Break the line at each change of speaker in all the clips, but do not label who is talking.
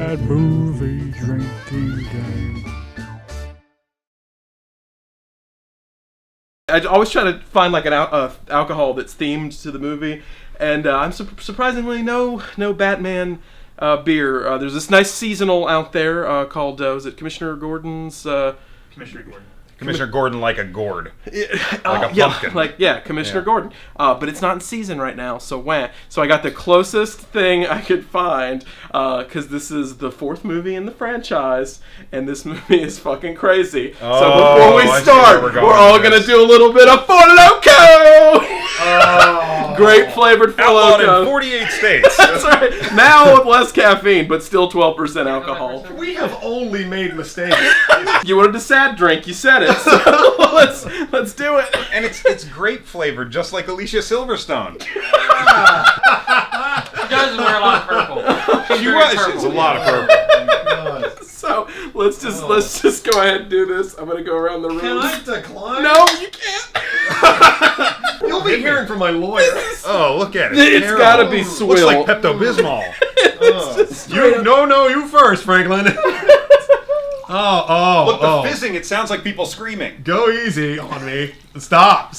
bad movie drinking game.
I always try to find like an alcohol that's themed to the movie, and I'm surprisingly no Batman beer. There's this nice seasonal out there called was it Commissioner Gordon's?
Commissioner Gordon.
Commissioner Gordon like a gourd.
Like
a pumpkin.
Commissioner Gordon. But it's not in season right now, so wah. So I got the closest thing I could find, because this is the 4th movie in the franchise, and this movie is fucking crazy. So before we start, we're all going to do a little bit of Four Loko! Grape flavored Four Loko.
In 48 states.
That's right. Now with less caffeine, but still 12% alcohol.
We have only made mistakes.
You wanted a sad drink, you said it. So let's do it.
And it's grape flavored, just like Alicia Silverstone.
She does wear a lot of purple.
It's a lot of purple.
So let's just go ahead and do this. I'm gonna go around the room.
Can I decline?
No, you can't.
You'll be hearing from my lawyer.
Oh, look at it.
It's gotta be swill.
Looks like Pepto-Bismol.
You first, Franklin.
Look, the fizzing, it sounds like people screaming.
Go easy on me. Stop.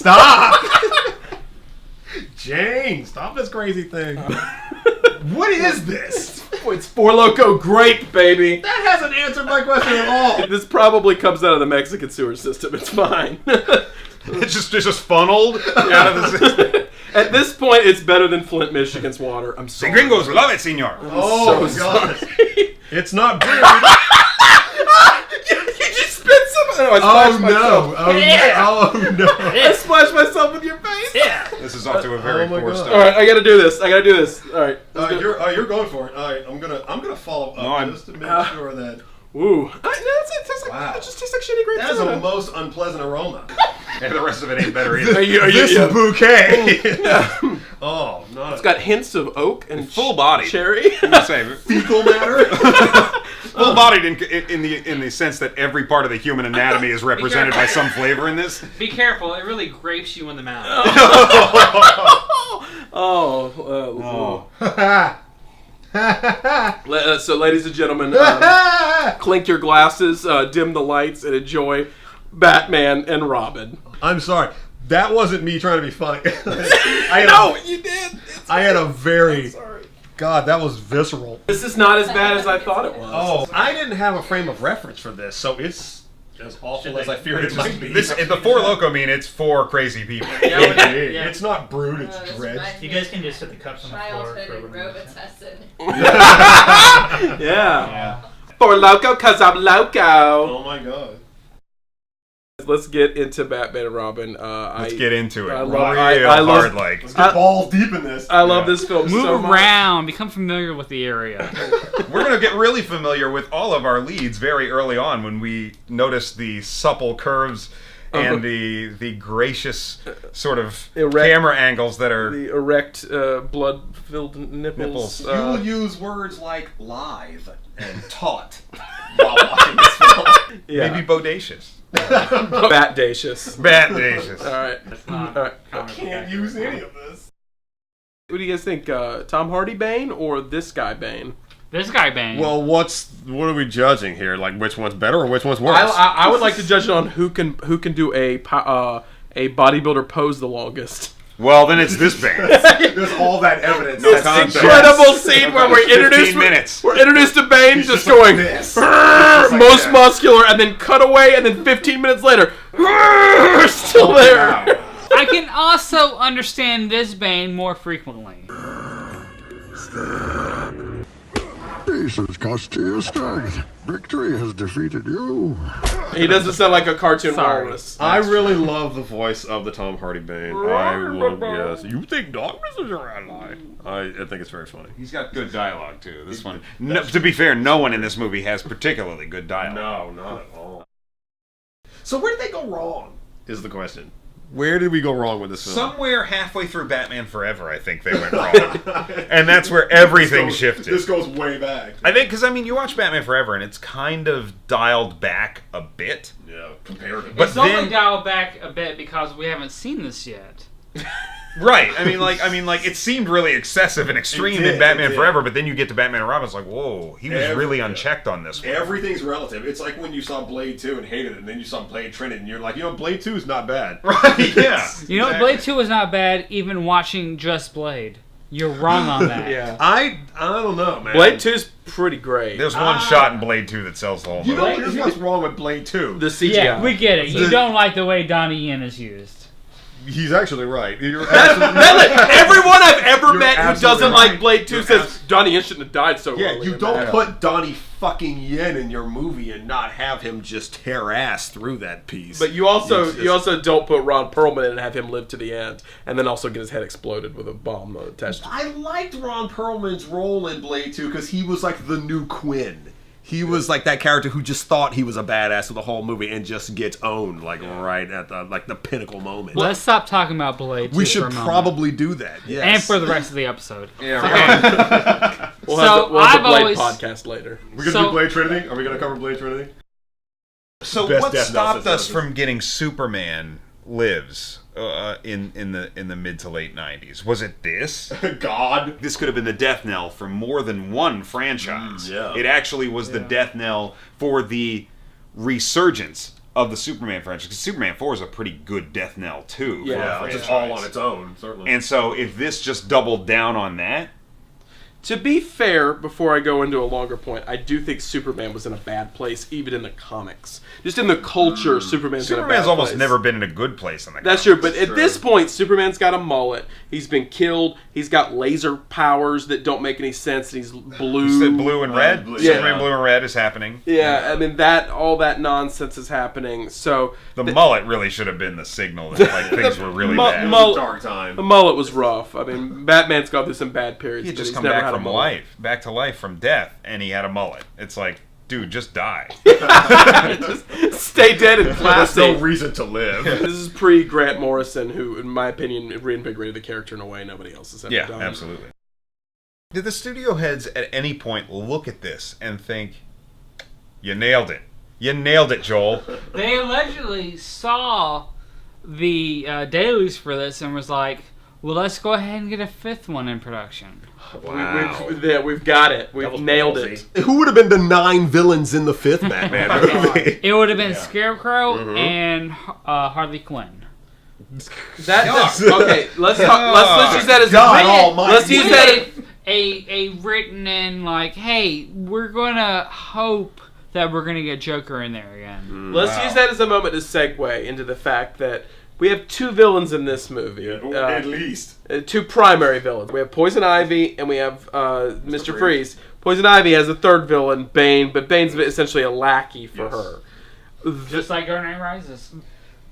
Jane, stop this crazy thing. What is this?
It's Four Loko grape, baby.
That hasn't answered my question at all.
This probably comes out of the Mexican sewer system. It's fine.
It's just funneled out of the system.
At this point, it's better than Flint, Michigan's water. I'm
The
sorry.
gringos love it, senor.
Oh,
so
God.
sorry.
It's not brewed.
You just spit some. No, I splashed myself.
No.
I splashed myself with your face.
Yeah.
This is off to a very poor
God.
start.
All right, I gotta do this. All right.
You're going for it. All right, I'm gonna follow up just to make sure that.
Ooh. It just tastes like shitty grape
That is
soda.
a most unpleasant aroma.
And the rest of it ain't better either.
This bouquet. Oh, no.
It's got hints of oak and
Full body.
cherry.
Fecal matter.
Full bodied in the sense that every part of the human anatomy is represented by some flavor in this.
Be careful, it really grapes you in the mouth.
So, ladies and gentlemen, clink your glasses, dim the lights, and enjoy Batman and Robin.
I'm sorry. That wasn't me trying to be funny.
You did.
I had a very...
I'm sorry.
God, that was visceral.
This is not as bad as I thought it was.
Oh, I didn't have a frame of reference for this, so it's as awful as I feared it might be.
The Four Loko it's for crazy people.
Yeah.
It's not brewed, it's dredged.
You guys can just hit the cups on the floor.
Childhood Robitussin.
Yeah. Four Loko, cause I'm loco.
Oh my God.
Let's get into Batman and Robin.
Let's get into it.
I love-
Real
I love-
hard, like.
Let's get balls deep in this.
I love this film
Move
so much.
around. Become familiar with the area.
We're going to get really familiar with all of our leads very early on when we notice the supple curves and the gracious sort of camera angles that are...
The erect, blood-filled nipples.
You'll use words like lithe and taut while watching this film.
Yeah.
Maybe bodacious.
Batdacious.
Batdacious.
All right.
That's not.
All right.
I can't use any of this.
What do you guys think? Tom Hardy Bane or this guy Bane?
This guy Bane.
Well, what are we judging here? Like, which one's better or which one's worse?
I would like to judge it on who can do a bodybuilder pose the longest.
Well, then it's this band.
There's all that evidence.
No
That's
context.
Incredible scene where we're
15
introduced.
minutes.
We're introduced to Bane just going
this.
"Brrr," most muscular, and then cut away, and then 15 minutes later, "Brrr," still there.
I can also understand this Bane more frequently.
Pieces cost you your strength. Victory has defeated you.
He doesn't sound like a cartoon
Sorry.
walrus.
I really love the voice of the Tom Hardy Bane. Yes. You think darkness is your ally? I think it's very funny.
He's got good dialogue, too. This one. No, to be fair, no one in this movie has particularly good dialogue.
No, not at all. So where did they go wrong? Is the question. Where did we go wrong with this film?
Somewhere halfway through Batman Forever, I think they went wrong. And that's where everything shifted.
This goes way back.
I think, because, you watch Batman Forever, and it's kind of dialed back a bit.
Yeah, comparatively.
But
It's only
then-
dialed back a bit because we haven't seen this yet.
Right. I mean, like it seemed really excessive and extreme in Batman
it did.
Forever, but then you get to Batman and Robin, it's like, whoa, he was really unchecked on this one.
Everything's relative. It's like when you saw Blade 2 and hated it, and then you saw Blade Trinity, and you're like, Blade 2 is not bad.
Right, yeah.
You know, Blade 2 was not bad, even watching just Blade. You're wrong on that.
Yeah.
I don't know, man.
Blade 2's pretty great.
There's one shot in Blade 2 that sells the whole
You
movie.
know, here's what's wrong with Blade 2.
The CGI.
Yeah, we get it. You don't like the way Donnie Yen is used.
He's actually right. You're
Everyone I've ever met who
absolutely
doesn't
right.
like Blade 2
You're
says Donnie Yen shouldn't have died so
Yeah,
early.
you
in
don't
that.
put Donnie fucking Yen in your movie and not have him just tear ass through that piece.
But you also don't put Ron Perlman in and have him live to the end, and then also get his head exploded with a bomb attached.
I liked Ron Perlman's role in Blade 2 because he was like the new Quinn. He was like that character who just thought he was a badass for the whole movie and just gets owned right at the pinnacle moment.
Let's stop talking about Blade 2
We
for
should
a moment.
probably do that. Yes.
And for the rest of the episode.
Yeah.
We'll
So,
have the
I've
Blade
always-
podcast later.
We're gonna
So-
do Blade Trinity. Are we gonna cover Blade Trinity?
So
Best
what
Death
stopped
Note
us from getting Superman Lives in the mid to late 90s? Was it this?
God.
This could have been the death knell for more than one franchise.
yeah.
It actually was the death knell for the resurgence of the Superman franchise. Because Superman 4 is a pretty good death knell too. for
Yeah,
a
It's just
franchise.
all on its own, certainly.
And so if this just doubled down on that,
To be fair, before I go into a longer point, I do think Superman was in a bad place, even in the comics. Just in the culture, Superman's in a bad
Superman's almost
place.
never been in a good place in the
That's
comics.
true, but at this point, Superman's got a mullet. He's been killed. He's got laser powers that don't make any sense, and he's blue.
You said blue and red?
Blue.
Superman
Yeah.
blue and red is happening.
Yeah, I mean all that nonsense is happening. So
The mullet really should have been the signal that like things were really bad.
It was a dark time.
the mullet was rough. I mean, Batman's gone through some bad periods.
He had
but
just
he's
come
never
back
had a
from
mullet.
back to life from death, and he had a mullet. It's like, dude, just die.
Just stay dead and
There's
classy.
no reason to live.
This is pre Grant Morrison, who, in my opinion, reinvigorated the character in a way nobody else has ever
Yeah,
done.
absolutely. Did the studio heads at any point look at this and think, you nailed it? You nailed it, Joel.
They allegedly saw the dailies for this and was like, well, let's go ahead and get a fifth one in production.
We've got it. We've
was
nailed
ballsy.
it.
Who would have been the 9 villains in the 5th Batman movie?
It would have been Scarecrow and Harley Quinn.
Okay. Let's use that as
God
a
almighty.
let's use that. As,
A written in like, hey, we're gonna hope that we're gonna get Joker in there again.
let's use that as a moment to segue into the fact that we have two villains in this movie.
At least.
Two primary villains. We have Poison Ivy and we have Mr. Freeze. Poison Ivy has a third villain, Bane, but Bane's essentially a lackey for her.
Just like Dark Knight Rises.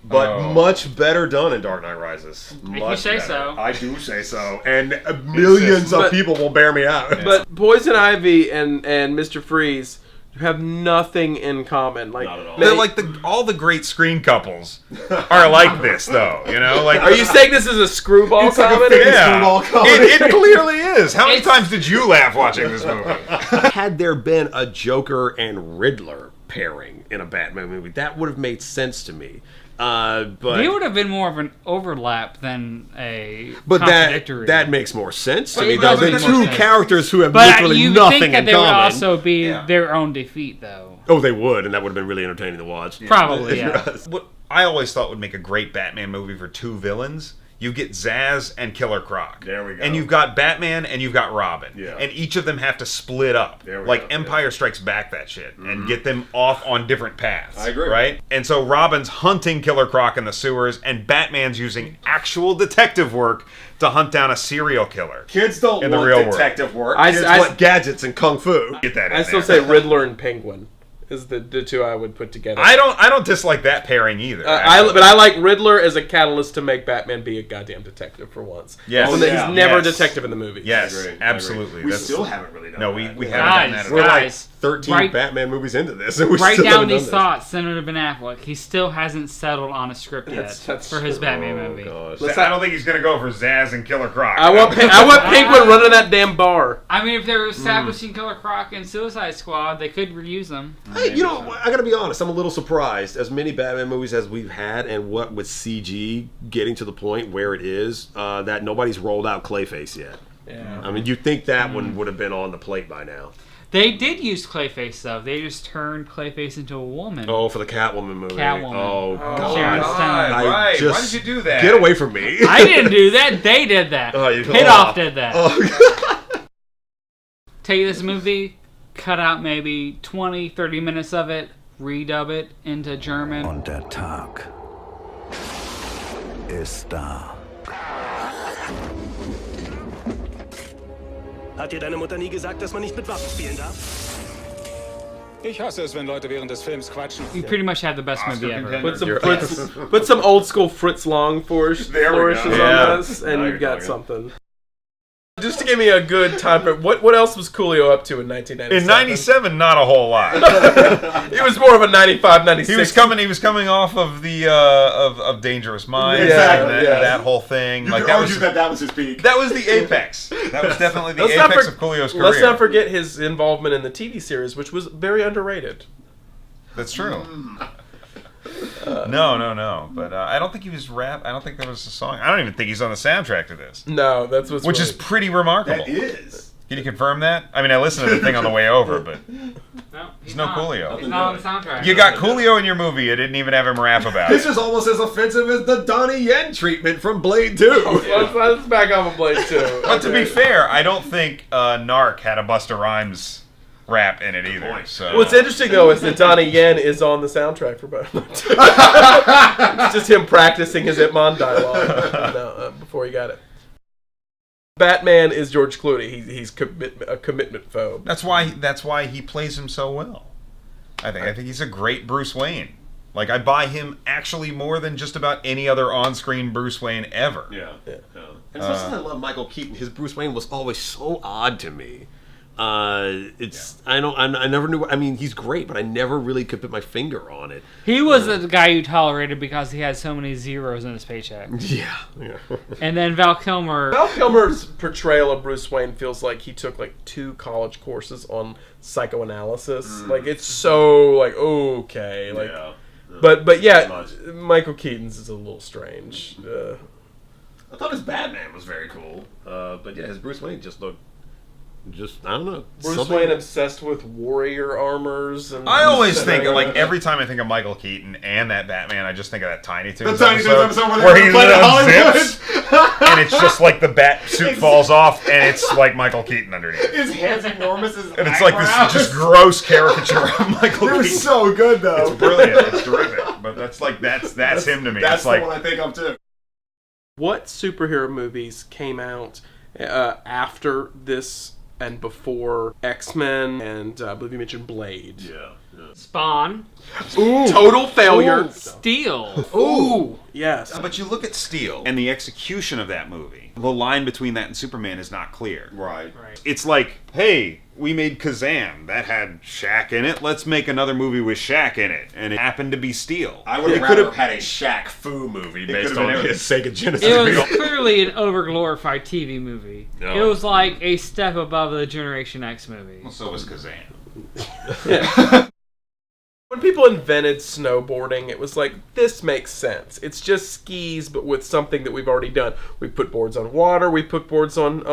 But much better done in Dark Knight Rises.
If you
Much
say
better.
so.
I do say so. And millions of
But-
people will bear me out.
But Poison Ivy and Mr. Freeze have nothing in common. Like,
Not at all.
They're like all the great screen couples are like this, though. You know, like
are you saying this is a screwball
It's like a
comedy?
fake-
Yeah,
screwball comedy.
it clearly is. How many
It's-
times did you laugh watching this movie?
Had there been a Joker and Riddler pairing in a Batman movie, that would have made sense to me. But
They would have been more of an overlap than a
but
contradictory.
that makes more sense to
But
me.
it
Though
does
they're
make more
two
sense.
characters who have
but
literally
you would
nothing
think that
in
they would
common.
also be their own defeat, though.
Oh, they would, and that would have been really entertaining to watch.
Probably, yeah.
What I always thought would make a great Batman movie for two villains, you get Zsasz and Killer Croc.
There we go.
And you've got Batman and you've got Robin.
Yeah.
And each of them have to split up.
There we
like
go,
Empire Strikes Back that shit. And get them off on different paths.
I agree.
Right? And so Robin's hunting Killer Croc in the sewers, and Batman's using actual detective work to hunt down a serial killer.
Kids don't
In the
want
real world.
detective work.
I-
Kids
I-
want gadgets and kung fu.
Get that in
I still
there.
say Riddler and Penguin is the two I would put together.
I don't dislike that pairing either.
but
actually.
I like Riddler as a catalyst to make Batman be a goddamn detective for once.
Yes.
When
yeah.
he's never
Yes.
a detective in the movie.
Yes,
I agree.
absolutely.
We
That's-
still haven't really done
No,
that.
we haven't done that
Guys,
at
We're
all.
like
Guys,
13
write-
Batman movies into this, and we
Write
still
down
haven't done
these
this.
thoughts, send them to Ben Affleck. He still hasn't settled on a script yet
That's
for his
true.
Batman
Oh,
movie.
gosh.
I don't think he's gonna go for Zsasz and Killer Croc.
I want Penguin running that damn bar.
I mean, if they're establishing Killer Croc and Suicide Squad, they could reuse them.
You know, I gotta be honest. I'm a little surprised. As many Batman movies as we've had, and what with CG getting to the point where it is, that nobody's rolled out Clayface yet.
Yeah.
I mean, you'd think that one would have been on the plate by now.
They did use Clayface, though. They just turned Clayface into a woman.
Oh, for the Catwoman movie.
Catwoman.
Oh,
Sharon
God.
Stone.
Right.
just-
Why did you do that?
Get away from me.
I didn't do that. They did that. Pitoff did that. Take this movie, cut out maybe 20, 30 minutes of it, redub it into German.
Und der Tag ist da.
Hat dir deine Mutter nie gesagt, dass man nicht mit Waffen spielen darf?
Ich hasse es, wenn Leute während des Films quatschen.
You pretty much have the best movie ever.
Put some old school Fritz Lang flourishes
Yeah.
on this, and you've got something. Just to give me a good time frame, what else was Coolio up to in 1997?
In 97, not a whole lot.
It was more of a 95, 96.
He was coming off of the of Dangerous Minds,
Exactly,
and that whole thing.
You
like
could
that
argue
was
that was his peak.
that was the apex. That was definitely the
Let's not
apex of Coolio's career.
Let's not forget his involvement in the TV series, which was very underrated.
That's true. No. But I don't think he was rap. I don't think there was a song. I don't even think he's on the soundtrack to this.
No, that's what's
Which
really...
is pretty remarkable.
That is.
Can you confirm that? I mean, I listened to the thing on the way over, but
No,
there's no Coolio.
He's not on the soundtrack.
You got Coolio in your movie. You didn't even have him rap about
This
it.
is almost as offensive as the Donnie Yen treatment from Blade 2.
Let's back off of Blade 2.
But to be fair, I don't think Narc had a Busta Rhymes rap in it either. So
What's interesting though is that Donnie Yen is on the soundtrack for Batman 2. It's just him practicing his Itmon dialogue before he got it. Batman is George Clooney. He's a commitment phobe.
That's why he plays him so well. I think he's a great Bruce Wayne. Like, I buy him actually more than just about any other on-screen Bruce Wayne ever.
Yeah. And especially I love Michael Keaton. His Bruce Wayne was always so odd to me. I never knew. I mean, he's great, but I never really could put my finger on it.
He was the guy you tolerated because he had so many zeros in his paycheck.
Yeah.
And then Val Kilmer's
portrayal of Bruce Wayne feels like he took like 2 college courses on psychoanalysis. Like it's so like okay, like.
Yeah.
But yeah, Michael Keaton's is a little strange.
I thought his Batman was very cool. But yeah, his Bruce Wayne just looked. I don't know.
Bruce Wayne obsessed with warrior armors. And
I always think, like, every time I think of Michael Keaton and that Batman, I just think of that Tiny Toons
Tiny Toons episode
where he
played at Hollywood.
zips, and it's just like the bat suit falls off, and it's like Michael Keaton underneath.
His hands enormous as
And it's like this just gross caricature of Michael Keaton.
It was so good, though.
It's brilliant. It's terrific. But that's him to me.
That's
it's
the
like,
one I think of, too.
What superhero movies came out after this and before X-Men and I believe you mentioned Blade?
Yeah.
Spawn.
Ooh. Total failure.
Ooh. Steel.
Ooh. Yes.
But you look at Steel and the execution of that movie. The line between that and Superman is not clear.
Right.
It's like, hey, we made Kazam. That had Shaq in it. Let's make another movie with Shaq in it. And it happened to be Steel.
I would have rather had a Shaq Fu movie based on his Sega Genesis.
It was clearly an overglorified TV movie.
No.
It was like a step above the Generation X movie.
Well, so was Kazam.
When people invented snowboarding, it was like, this makes sense. It's just skis, but with something that we've already done. We put boards on water. We put boards on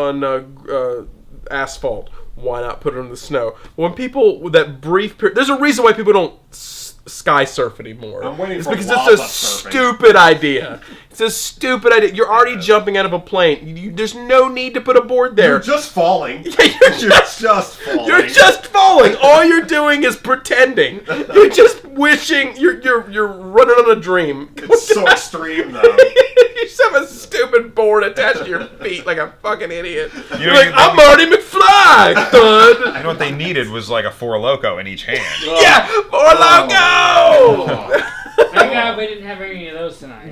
asphalt. Why not put it on the snow? When people, that brief period, there's a reason why people don't sky surf anymore.
I'm waiting
it's
for
because
lava
it's a
surfing.
stupid idea. It's a stupid idea. You're already jumping out of a plane. There's no need to put a board there.
You're just falling.
Yeah, you're just
falling.
You're just falling. All you're doing is pretending. You're just wishing. You're running on a dream.
It's so extreme, though.
You just have a stupid board attached to your feet like a fucking idiot.
You
You're
know,
like, I'm Marty McFly, thud.
I know what they needed was like a Four Loko in each hand.
Yeah, Four Loko.
Thank God we didn't have any of those tonight.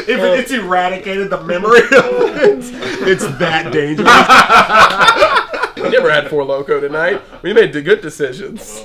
If it's eradicated the memory of it, it's that dangerous.
We never had Four Loko tonight. We made the good decisions.